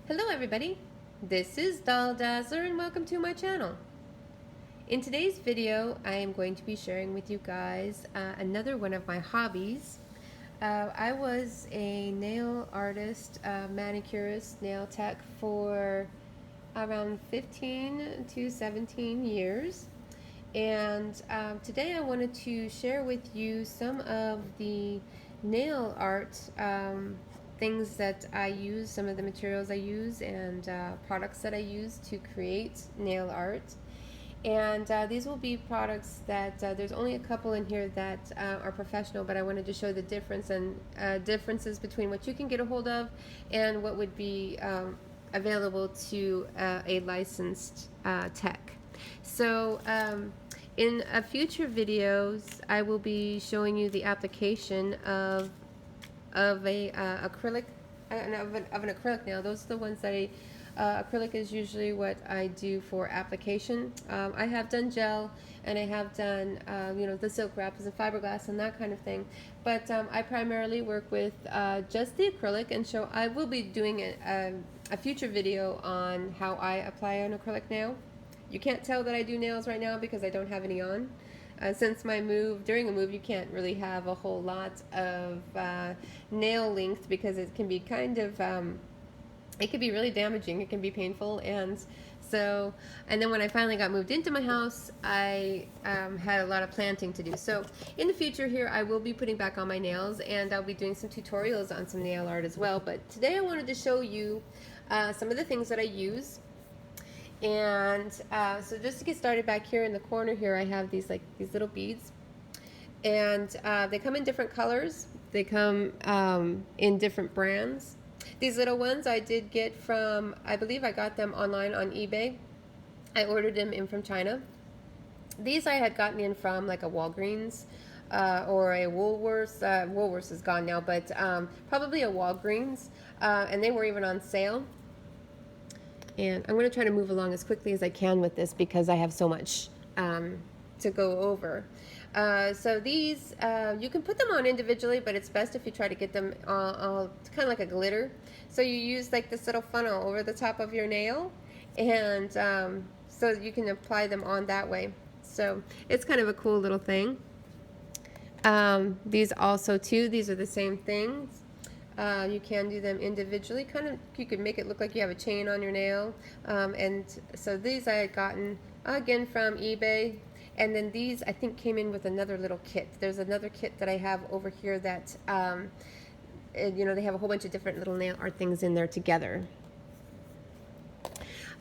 Hello everybody, this is Doll Dazzler and welcome to my channel. In today's video I am going to be sharing with you guys another one of my hobbies. I was a nail artist, manicurist, nail tech for around 15 to 17 years, and today I wanted to share with you some of the nail art things that I use, some of the materials I use, and products that I use to create nail art. And these will be products that there's only a couple in here that are professional, but I wanted to show the difference and differences between what you can get a hold of and what would be available to a licensed tech. So in future videos, I will be showing you the application of a acrylic of an acrylic nail. Those are the ones that acrylic is usually what I do for application. I have done gel and I have done the silk wraps and fiberglass and that kind of thing, but I primarily work with just the acrylic, and so I will be doing a future video on how I apply an acrylic nail. You can't tell that I do nails right now because I don't have any on. Since my move, during a move, you can't really have a whole lot of nail length because it can be kind of, it can be really damaging. It can be painful. And then when I finally got moved into my house, I had a lot of planting to do. So in the future here, I will be putting back on my nails, and I'll be doing some tutorials on some nail art as well. But today I wanted to show you some of the things that I use. And so just to get started, back here in the corner here, I have these little beads, and they come in different colors. They come in different brands. These little ones I did get from, I believe I got them online on eBay. I ordered them in from China. These I had gotten in from like a Walgreens or a Woolworths. Woolworths is gone now, but probably a Walgreens, and they were even on sale. And I'm going to try to move along as quickly as I can with this because I have so much to go over. So these, you can put them on individually, but it's best if you try to get them all kind of like a glitter. So you use like this little funnel over the top of your nail, and so you can apply them on that way. So it's kind of a cool little thing. These also too, these are the same things. You can do them individually. Kind of, you could make it look like you have a chain on your nail. And so these I had gotten again from eBay. And then these I think came in with another little kit. There's another kit that I have over here that they have a whole bunch of different little nail art things in there together.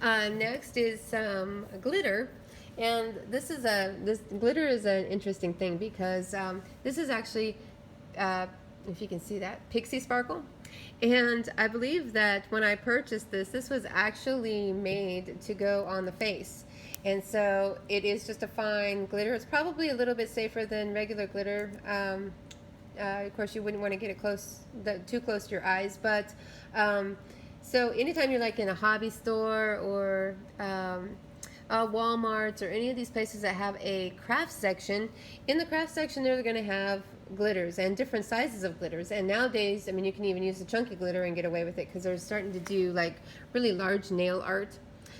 Next is some glitter. And this glitter is an interesting thing because this is actually if you can see that, pixie sparkle. And I believe that when I purchased this was actually made to go on the face. And so it is just a fine glitter. It's probably a little bit safer than regular glitter. Of course, you wouldn't want to get it too close to your eyes. But so anytime you're like in a hobby store or Walmart or any of these places that have a craft section, in the craft section they're going to have glitters and different sizes of glitters. And nowadays, I mean, you can even use the chunky glitter and get away with it because they're starting to do like really large nail art.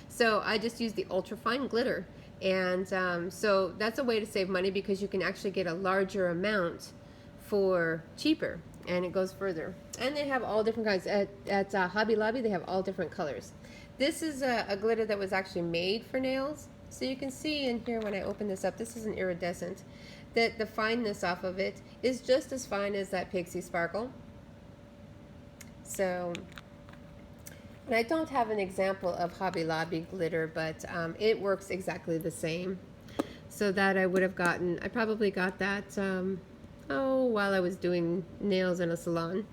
So I just use the ultra fine glitter, and so that's a way to save money because you can actually get a larger amount for cheaper, and it goes further. And they have all different kinds. At Hobby Lobby, they have all different colors. This is a glitter that was actually made for nails. So you can see in here when I open this up, this is an iridescent, that the fineness off of it is just as fine as that pixie sparkle. So, and I don't have an example of Hobby Lobby glitter, but it works exactly the same. So that I would have gotten, I probably got that while I was doing nails in a salon.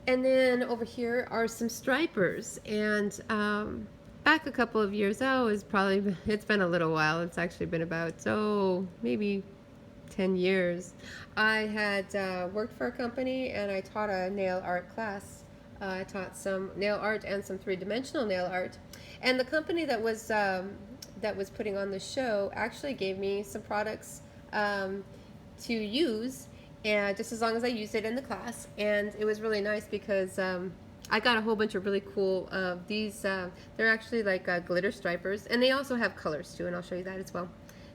And then over here are some stripers, and back a couple of years, it's been a little while. It's actually been about, maybe 10 years. I had worked for a company and I taught a nail art class. I taught some nail art and some three-dimensional nail art. And the company that was putting on the show actually gave me some products to use, and just as long as I used it in the class. And it was really nice because I got a whole bunch of really cool these. They're actually like glitter stripers, and they also have colors too, and I'll show you that as well.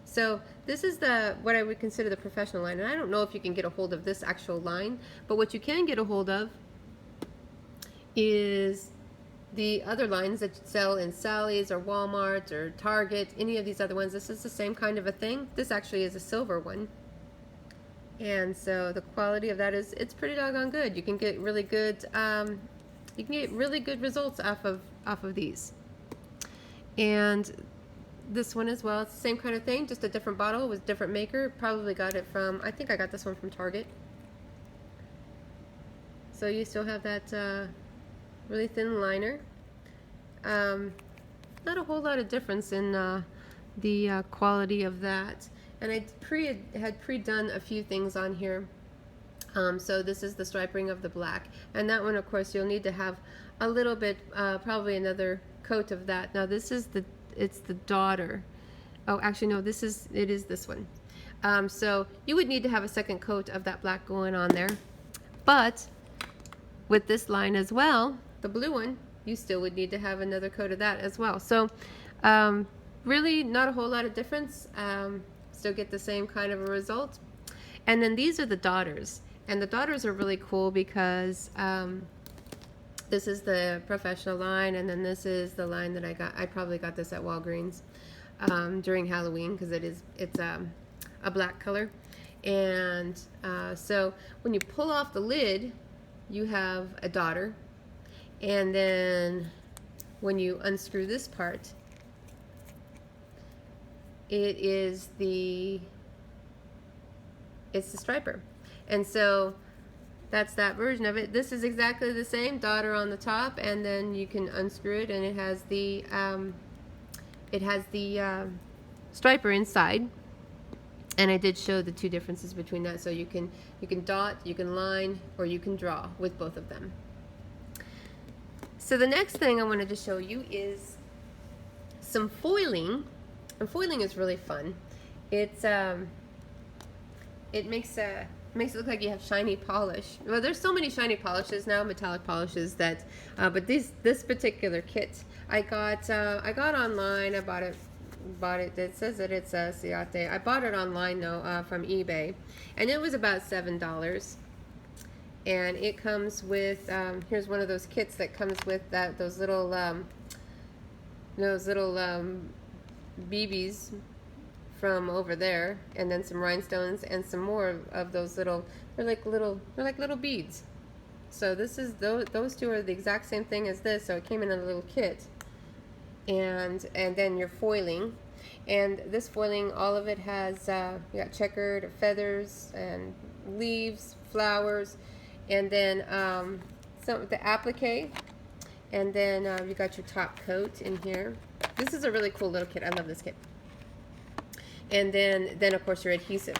So this is what I would consider the professional line, and I don't know if you can get a hold of this actual line, but what you can get a hold of is the other lines that you sell in Sally's or Walmart or Target, any of these other ones. This is the same kind of a thing. This actually is a silver one. And so the quality of that is, it's pretty doggone good. You can get really good results off of these. And this one as well, it's the same kind of thing, just a different bottle with different maker. Probably got it from, I think I got this one from Target. So you still have that really thin liner. Not a whole lot of difference in the quality of that. And I had pre-done a few things on here. So this is the striping of the black, and that one, of course, you'll need to have a little bit, probably another coat of that. Now this is it's the daughter. Oh, actually no, it is this one. So you would need to have a second coat of that black going on there, but with this line as well, the blue one, you still would need to have another coat of that as well. So really not a whole lot of difference. Still get the same kind of a result. And then these are the daughters, and the daughters are really cool because this is the professional line, and then this is the line that I probably got this at Walgreens during Halloween, because it's a black color. And so when you pull off the lid, you have a daughter, and then when you unscrew this part, it's the striper. And so that's that version of it. This is exactly the same, daughter on the top, and then you can unscrew it, and it has the striper inside. And I did show the two differences between that. So you can dot, you can line, or you can draw with both of them. So the next thing I wanted to show you is some foiling. And foiling is really fun. It makes it look like you have shiny polish. Well, there's so many shiny polishes now, metallic polishes, that but this particular kit I got online. I bought it. It says that it's a Ciate. I bought it online though from eBay, and it was about $7. And it comes with here's one of those kits that comes with those little BBs from over there, and then some rhinestones and some more of those little, they're like little beads. So this is those two are the exact same thing as this, so it came in a little kit. And then your foiling, and this foiling, all of it has you got checkered feathers and leaves, flowers, and then some the applique, and then you got your top coat in here. This is a really cool little kit. I love this kit. And then of course your adhesive.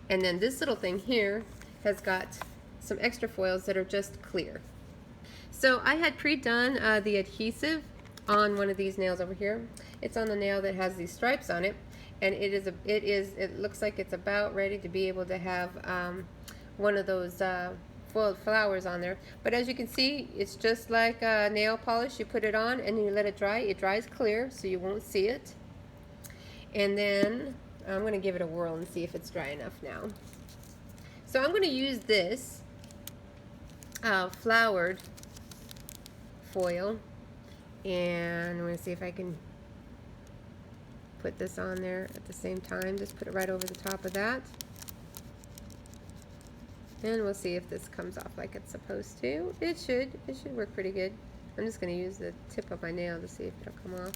And then this little thing here has got some extra foils that are just clear. So I had pre-done the adhesive on one of these nails over here. It's on the nail that has these stripes on it, and it looks like it's about ready to be able to have one of those foiled flowers on there. But as you can see, it's just like nail polish. You put it on and you let it dry. It dries clear, so you won't see it. And then I'm going to give it a whirl and see if it's dry enough now. So I'm going to use this flowered foil, and I'm going to see if I can put this on there at the same time. Just put it right over the top of that. And we'll see if this comes off like it's supposed to. It should work pretty good. I'm just going to use the tip of my nail to see if it'll come off.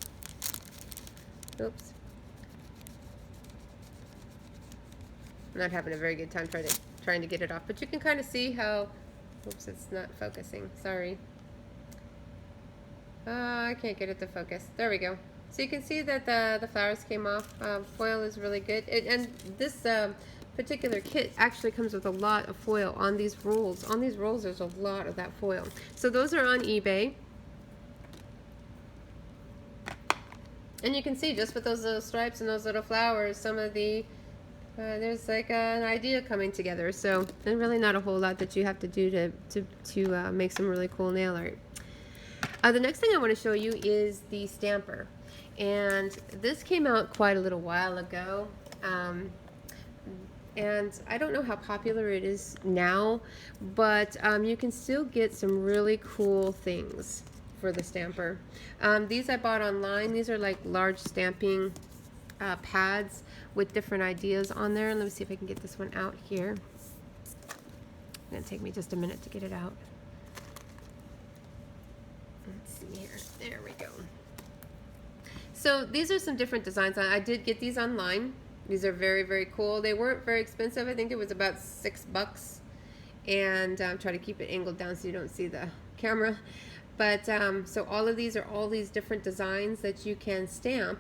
Oops. I'm not having a very good time trying to get it off, but you can kind of see how, oops, it's not focusing, sorry. I can't get it to focus. There we go. So you can see that the flowers came off. Foil is really good. And this particular kit actually comes with a lot of foil on these rolls. On these rolls there's a lot of that foil. So those are on eBay. And you can see just with those little stripes and those little flowers, some of the there's like an idea coming together. So there's really not a whole lot that you have to do to make some really cool nail art. The next thing I want to show you is the stamper. And this came out quite a little while ago. And I don't know how popular it is now, but you can still get some really cool things for the stamper. These I bought online. These are like large stamping pads with different ideas on there. Let me see if I can get this one out here. It's gonna take me just a minute to get it out. Let's see here. There we go. So these are some different designs. I did get these online. These are very, very cool. They weren't very expensive. I think it was about $6. And try to keep it angled down so you don't see the camera. But so all of these are all these different designs that you can stamp.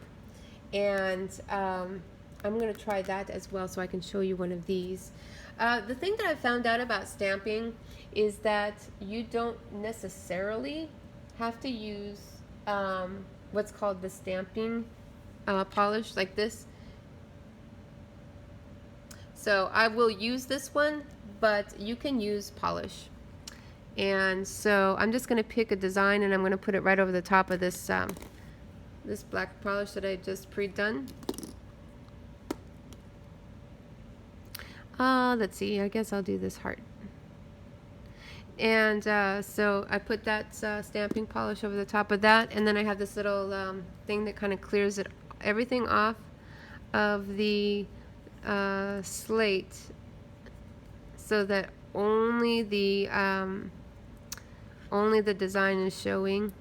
And I'm going to try that as well so I can show you one of these. The thing that I found out about stamping is that you don't necessarily have to use what's called the stamping polish like this. So I will use this one, but you can use polish. And so I'm just going to pick a design and I'm going to put it right over the top of this this black polish that I just pre-done. Let's see, I guess I'll do this heart. And so I put that stamping polish over the top of that, and then I have this little thing that kind of clears it everything off of the slate so that only the design is showing.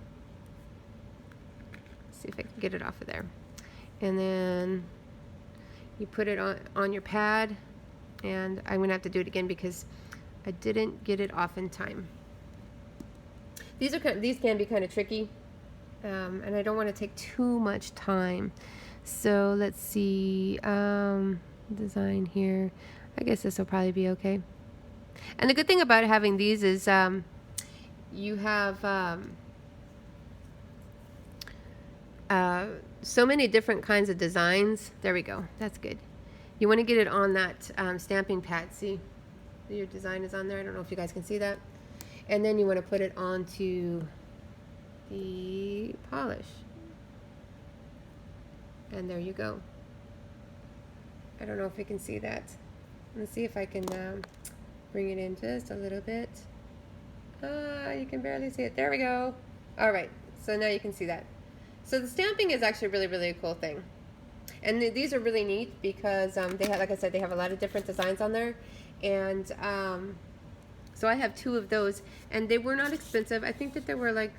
Let's see if I can get it off of there. And then you put it on your pad, and I'm gonna have to do it again because I didn't get it off in time. These can be kind of tricky, and I don't want to take too much time. So let's see, design here. I guess this will probably be okay. And the good thing about having these is you have so many different kinds of designs. There we go. That's good. You want to get it on that stamping pad. See, your design is on there. I don't know if you guys can see that. And then you want to put it onto the polish. And there you go. I don't know if you can see that. Let's see if I can bring it in just a little bit. You can barely see it. There we go. All right, so now you can see that. So the stamping is actually really, really a cool thing. And these are really neat because they have, like I said, they have a lot of different designs on there. And so I have 2 of those, and they were not expensive. I think that they were like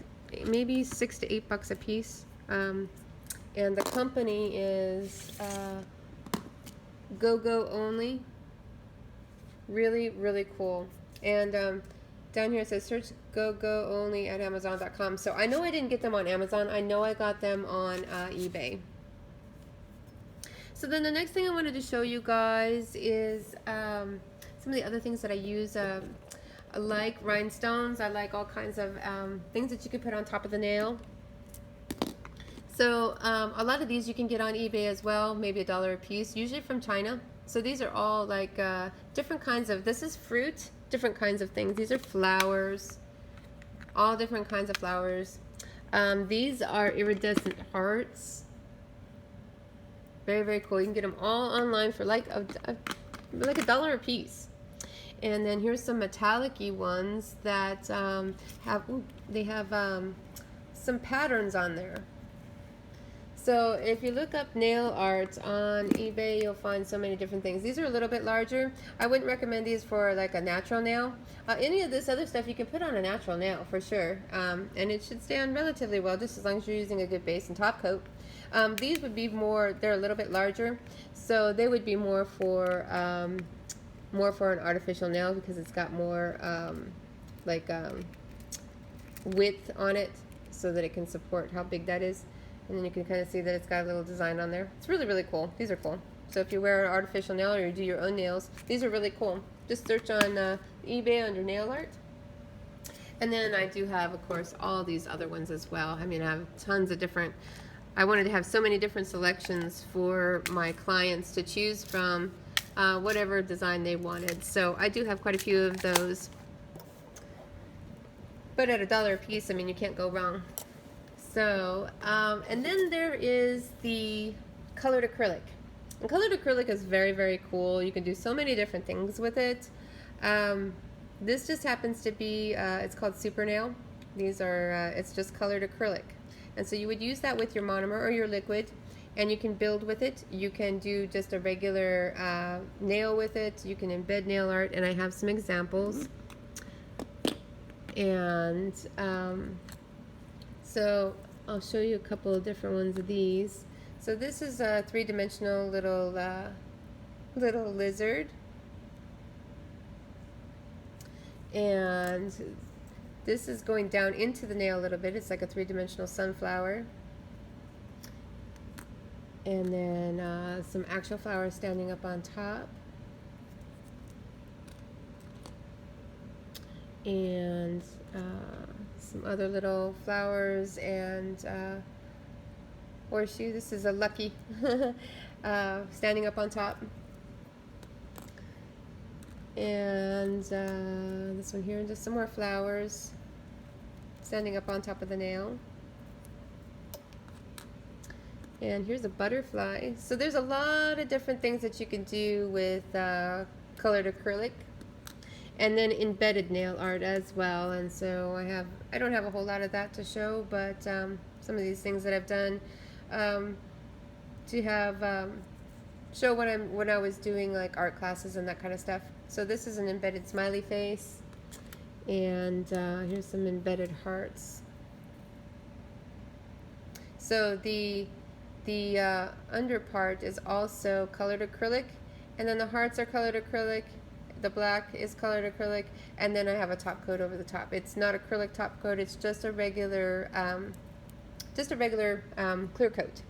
maybe $6 to $8 a piece. And the company is Go Only. Really, really cool. And down here it says search Go Only at Amazon.com. So I know I didn't get them on Amazon. I know I got them on eBay. So then the next thing I wanted to show you guys is some of the other things that I use. I like rhinestones. I like all kinds of things that you can put on top of the nail. So a lot of these you can get on eBay as well, maybe $1 a piece, usually from China. So these are all like different kinds of, this is fruit, different kinds of things. These are flowers, all different kinds of flowers. These are iridescent hearts. Very, very cool. You can get them all online for like $1 a piece. And then here's some metallic-y ones that have some patterns on there. So if you look up nail art on eBay, you'll find so many different things. These are a little bit larger. I wouldn't recommend these for like a natural nail. Any of this other stuff you can put on a natural nail for sure. And it should stay on relatively well, just as long as you're using a good base and top coat. These would be more, they're a little bit larger, so they would be more for an artificial nail because it's got more width on it so that it can support how big that is. And then you can kind of see that it's got a little design on there. It's really, really cool. These are cool. So if you wear an artificial nail or you do your own nails, these are really cool. Just search on eBay under nail art. And then I do have, of course, all these other ones as well. I mean, I have tons of different, I wanted to have so many different selections for my clients to choose from whatever design they wanted. So I do have quite a few of those. But at $1 a piece, I mean, you can't go wrong. So, and then there is the colored acrylic. And colored acrylic is very, very cool. You can do so many different things with it. This just happens to be, it's called Super Nail. These are, it's just colored acrylic. And so you would use that with your monomer or your liquid, and you can build with it. You can do just a regular nail with it. You can embed nail art, and I have some examples. And so I'll show you a couple of different ones of these. So this is a three-dimensional little lizard, and this is going down into the nail a little bit. It's like a three-dimensional sunflower, and then some actual flowers standing up on top, and some other little flowers and horseshoe. This is a lucky standing up on top. And this one here, and just some more flowers standing up on top of the nail. And here's a butterfly. So there's a lot of different things that you can do with colored acrylic. And then embedded nail art as well. And so I don't have a whole lot of that to show, but some of these things that I've done to have show when I was doing like art classes and that kind of stuff. So this is an embedded smiley face, and here's some embedded hearts. So the under part is also colored acrylic, and then the hearts are colored acrylic. The black is colored acrylic, and then I have a top coat over the top. It's not acrylic top coat, it's just a regular clear coat.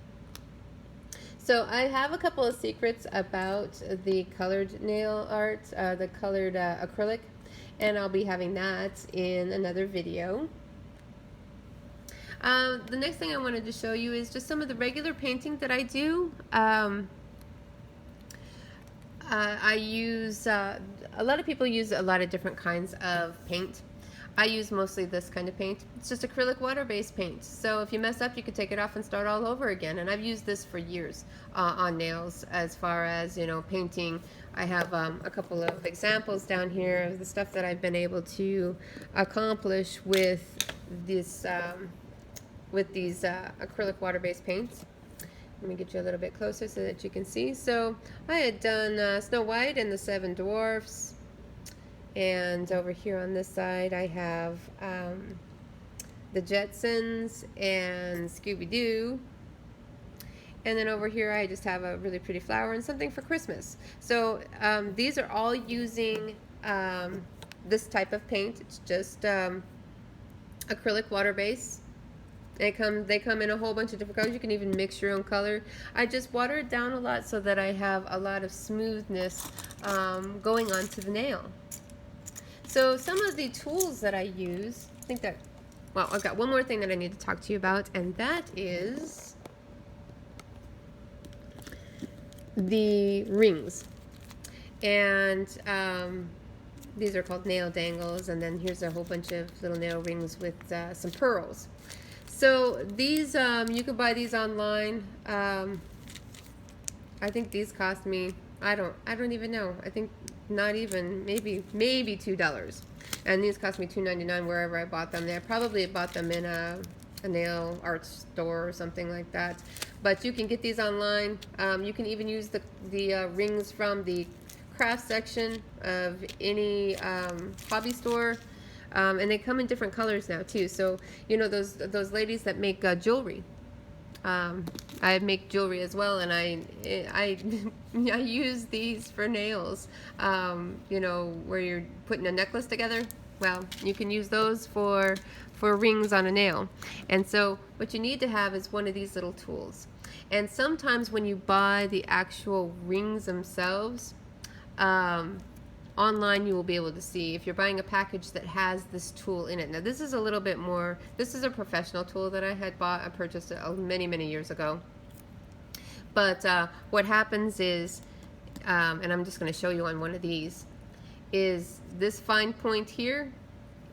So I have a couple of secrets about the colored nail art, the colored acrylic, and I'll be having that in another video. The next thing I wanted to show you is just some of the regular painting that I do. I use, a lot of people use a lot of different kinds of paint. I use mostly this kind of paint. It's just acrylic water-based paint. So if you mess up, you can take it off and start all over again. And I've used this for years on nails as far as, you know, painting. I have a couple of examples down here of the stuff that I've been able to accomplish with this, with these acrylic water-based paints. Let me get you a little bit closer so that you can see. So I had done Snow White and the Seven Dwarfs, and over here on this side I have the Jetsons and Scooby-Doo, and then over here I just have a really pretty flower and something for Christmas. So these are all using this type of paint. It's just acrylic water base. They come in a whole bunch of different colors. You can even mix your own color. I just water it down a lot so that I have a lot of smoothness going onto the nail. So some of the tools that I use, I think that, well, I've got one more thing that I need to talk to you about, and that is the rings. And these are called nail dangles, and then here's a whole bunch of little nail rings with some pearls. So these, you can buy these online. I think these cost me, I don't even know. I think not even, maybe $2. And these cost me $2.99 wherever I bought them. I probably bought them in a nail art store or something like that. But you can get these online. You can even use the rings from the craft section of any hobby store. And they come in different colors now too. So you know those ladies that make jewelry. I make jewelry as well, and I use these for nails. You know, where you're putting a necklace together. Well, you can use those for rings on a nail. And so what you need to have is one of these little tools. And sometimes when you buy the actual rings themselves, online you will be able to see if you're buying a package that has this tool in it. Now this is a little bit more, this is a professional tool that I purchased many years ago. But what happens is, and I'm just going to show you on one of these, is this fine point here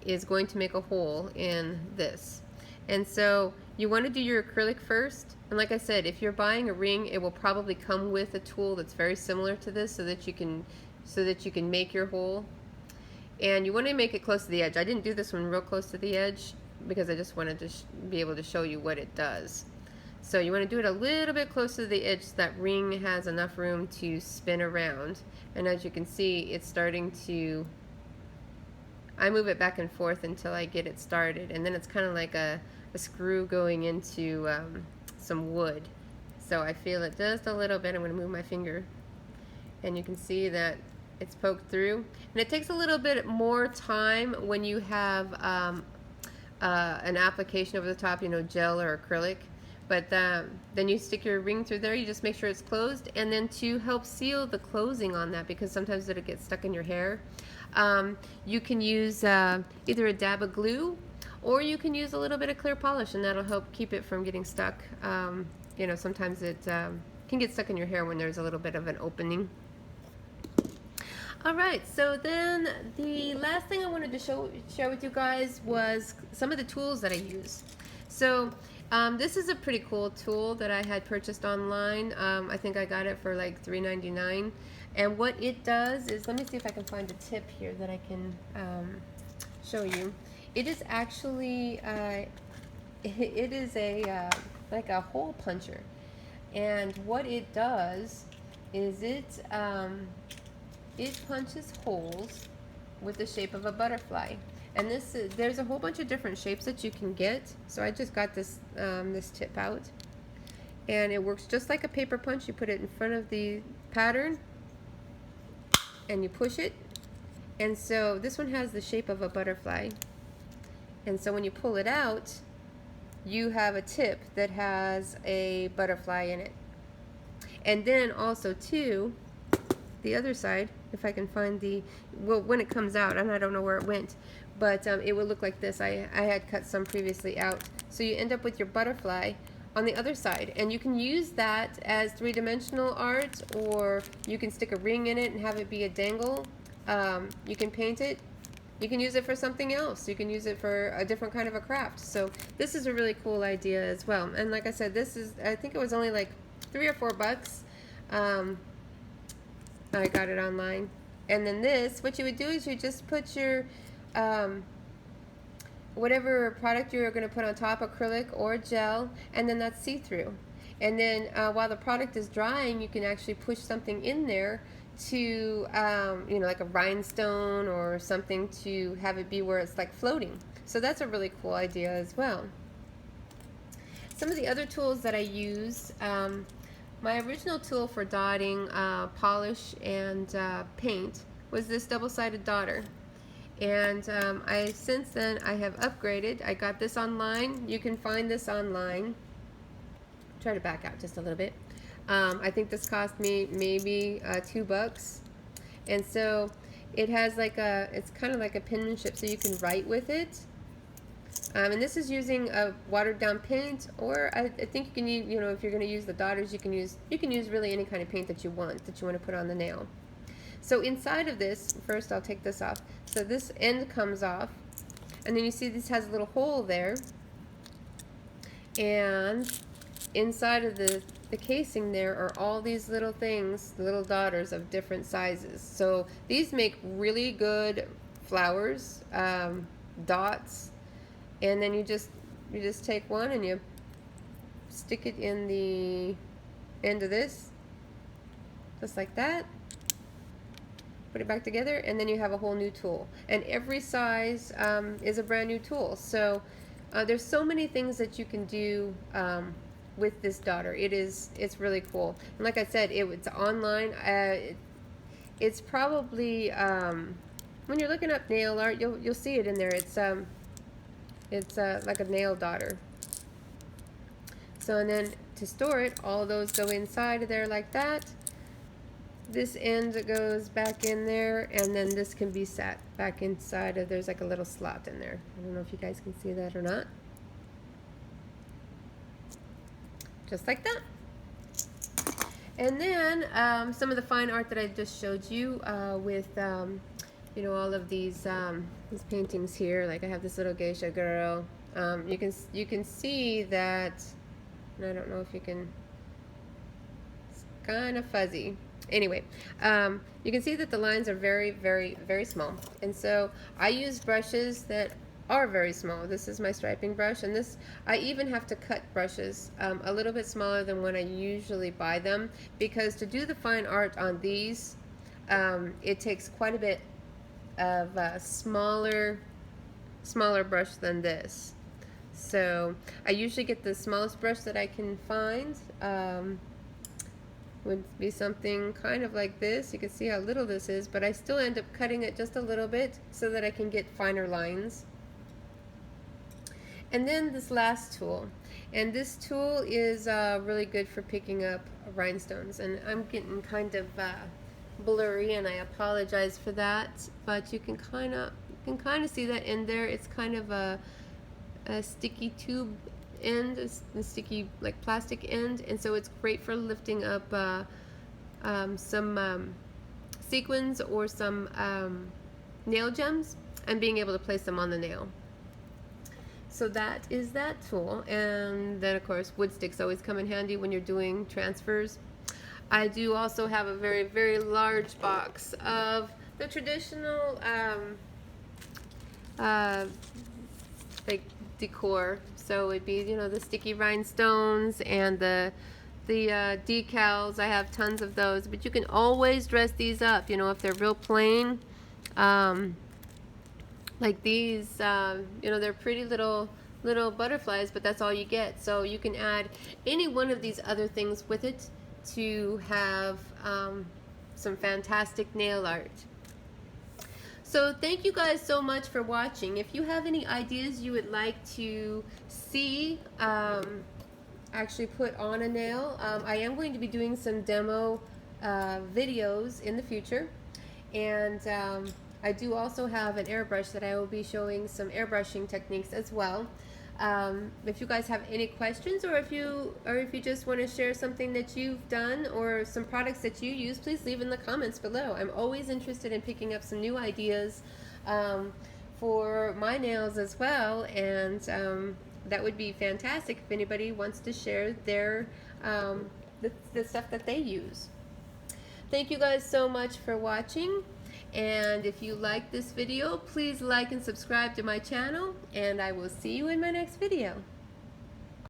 is going to make a hole in this. And so you want to do your acrylic first. And like I said, if you're buying a ring, it will probably come with a tool that's very similar to this so that you can make your hole. And you want to make it close to the edge. I didn't do this one real close to the edge because I just wanted to be able to show you what it does. So you want to do it a little bit closer to the edge so that ring has enough room to spin around. And as you can see, it's starting to, I move it back and forth until I get it started. And then it's kind of like a screw going into some wood. So I feel it just a little bit. I'm going to move my finger. And you can see that it's poked through. And it takes a little bit more time when you have an application over the top, you know, gel or acrylic. But then you stick your ring through there, you just make sure it's closed, and then to help seal the closing on that, because sometimes it'll get stuck in your hair, you can use either a dab of glue, or you can use a little bit of clear polish, and that'll help keep it from getting stuck. You know, sometimes it can get stuck in your hair when there's a little bit of an opening. Alright, so then the last thing I wanted to share with you guys was some of the tools that I use. So this is a pretty cool tool that I had purchased online. I think I got it for like $3.99. And what it does is, let me see if I can find a tip here that I can show you. It is actually, it is a like a hole puncher. And what it does is it punches holes with the shape of a butterfly. And there's a whole bunch of different shapes that you can get. So I just got this this tip out, and it works just like a paper punch. You put it in front of the pattern, and you push it. And so this one has the shape of a butterfly. And so when you pull it out, you have a tip that has a butterfly in it. And then also too, the other side, if I can find well, when it comes out, and I don't know where it went, but it would look like this. I had cut some previously out. So you end up with your butterfly on the other side, and you can use that as three-dimensional art, or you can stick a ring in it and have it be a dangle. You can paint it. You can use it for something else. You can use it for a different kind of a craft. So this is a really cool idea as well. And like I said, this is, I think it was only like $3 or $4. I got it online. And then this, what you would do is you just put your whatever product you're going to put on top, acrylic or gel, and then that's see-through. And then while the product is drying, you can actually push something in there to you know, like a rhinestone or something, to have it be where it's like floating. So that's a really cool idea as well. Some of the other tools that I use, my original tool for dotting polish and paint was this double-sided dotter. And since then I have upgraded. I got this online. You can find this online. Try to back out just a little bit. I think this cost me maybe $2. And so it has like it's kind of like a penmanship, so you can write with it. And this is using a watered down paint, or I think you can use, you know, if you're going to use the dotters, you can use really any kind of paint that you want to put on the nail. So inside of this, first I'll take this off. So this end comes off, and then you see this has a little hole there, and inside of the casing there are all these little things, little dotters of different sizes. So these make really good flowers, dots. And then you just take one and you stick it in the end of this, just like that. Put it back together, and then you have a whole new tool. And every size is a brand new tool. So there's so many things that you can do with this dotter. It's really cool. And like I said, it's online. It's probably when you're looking up nail art, you'll see it in there. It's like a nail dotter. So, and then to store it, all those go inside of there like that. This end goes back in there, and then this can be set back inside of, there's like a little slot in there. I don't know if you guys can see that or not. Just like that. And then some of the fine art that I just showed you with you know, all of these paintings here. Like I have this little geisha girl. You can see that, and I don't know if you can, it's kind of fuzzy. Anyway, you can see that the lines are very, very, very small. And so I use brushes that are very small. This is my striping brush, and this, I even have to cut brushes a little bit smaller than when I usually buy them, because to do the fine art on these, it takes quite a bit of a smaller brush than this. So I usually get the smallest brush that I can find. Would be something kind of like this. You can see how little this is, but I still end up cutting it just a little bit so that I can get finer lines. And then this last tool, and this tool is really good for picking up rhinestones, and I'm getting kind of blurry, and I apologize for that, but you can kind of see that in there. It's kind of a sticky tube end, a sticky like plastic end, and so it's great for lifting up some sequins or some nail gems and being able to place them on the nail. So that is that tool. And then of course wood sticks always come in handy when you're doing transfers. I do also have a very, very large box of the traditional like decor. So it'd be, you know, the sticky rhinestones and the decals. I have tons of those, but you can always dress these up, you know, if they're real plain. Like these, you know, they're pretty little butterflies, but that's all you get. So you can add any one of these other things with it to have some fantastic nail art. So thank you guys so much for watching. If you have any ideas you would like to see actually put on a nail, I am going to be doing some demo videos in the future. And I do also have an airbrush that I will be showing some airbrushing techniques as well. If you guys have any questions, or if you just want to share something that you've done or some products that you use, please leave in the comments below. I'm always interested in picking up some new ideas for my nails as well, and that would be fantastic if anybody wants to share their the stuff that they use. Thank you guys so much for watching. And if you like this video, please like and subscribe to my channel, and I will see you in my next video.